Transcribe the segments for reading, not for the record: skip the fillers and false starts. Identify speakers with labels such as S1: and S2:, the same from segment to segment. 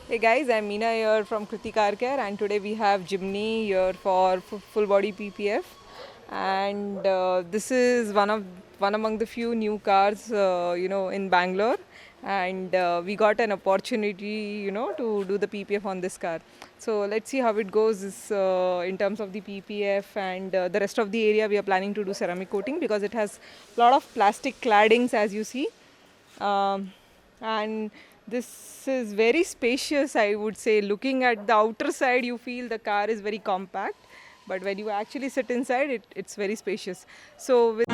S1: Hey guys, I'm Meena here from Krithi Car Care, and today we have Jimny here for full body PPF, and this is one among the few new cars, in Bangalore, and we got an opportunity, to do the PPF on this car. So let's see how it goes in terms of the PPF, and the rest of the area we are planning to do ceramic coating because it has a lot of plastic claddings, as you see. And this is very spacious, I would say. Looking at the outer side, you feel the car is very compact, but when you actually sit inside, it's very spacious. So with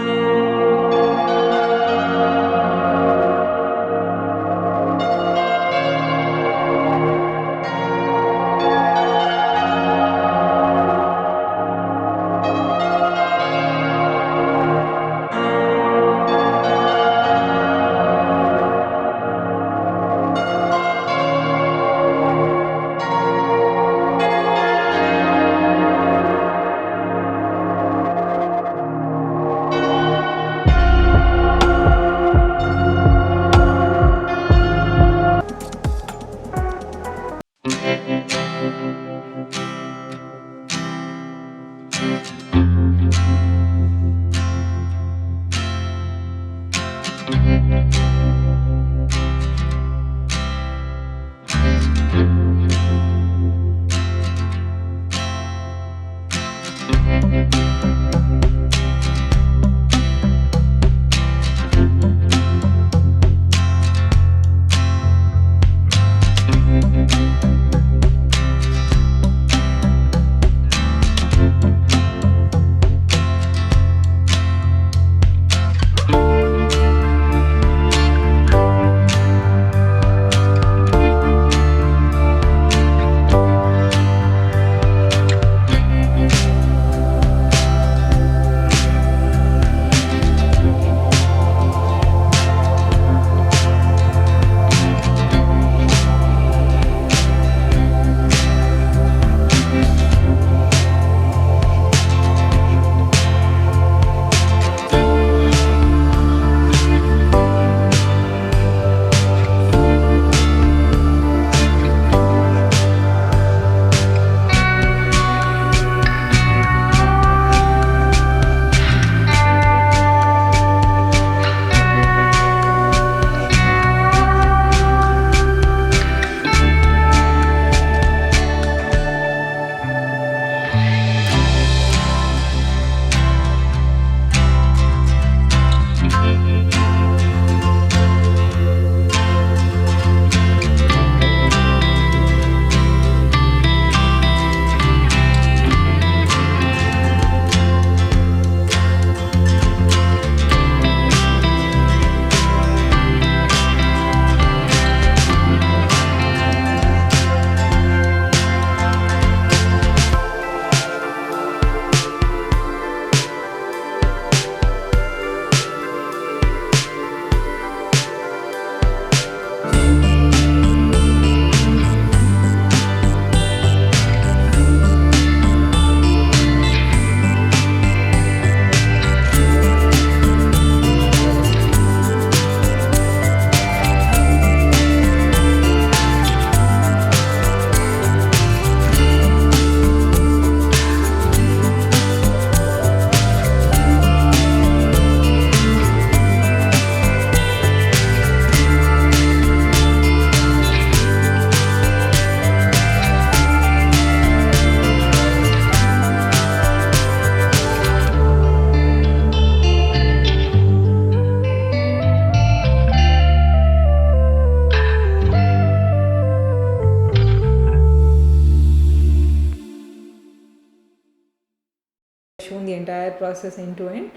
S1: shown the entire process end to end.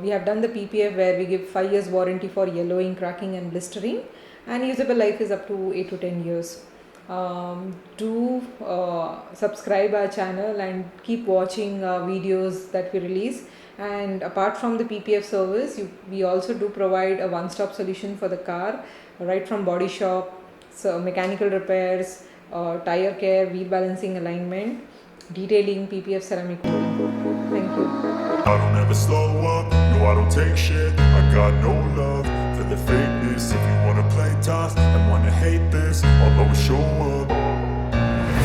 S1: We have done the PPF where we give 5 years warranty for yellowing, cracking, and blistering, and usable life is up to 8 to 10 years. Do subscribe our channel and keep watching videos that we release. And apart from the PPF service, we also do provide a one-stop solution for the car, right from body shop, so mechanical repairs, tire care, wheel balancing, alignment, detailing, PPF, ceramic coating. Thank you.
S2: I don't ever slow up, no I don't take shit. I got no love for the fakeness. If you wanna play tough and wanna hate this, I'll always show up.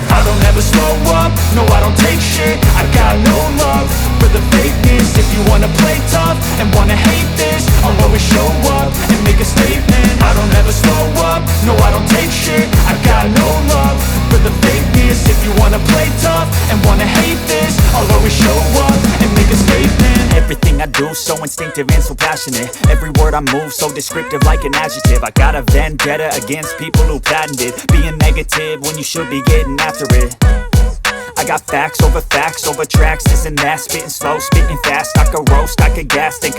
S3: I don't ever slow up, no I don't take shit. I got no love for the fakeness. If you wanna play tough and wanna hate this, I'll always show up and make a statement. I don't ever slow up, no I don't take shit. I got no love for the fakeness. If you wanna play tough and wanna hate this, I'll always show up and make a statement. Everything I do so instinctive and so passionate. Every word I move so descriptive like an adjective. I got a vendetta against people who patented being negative when you should be getting after it. I got facts over tracks, this and that. Spitting slow, spitting fast, I could roast, I could gas. Think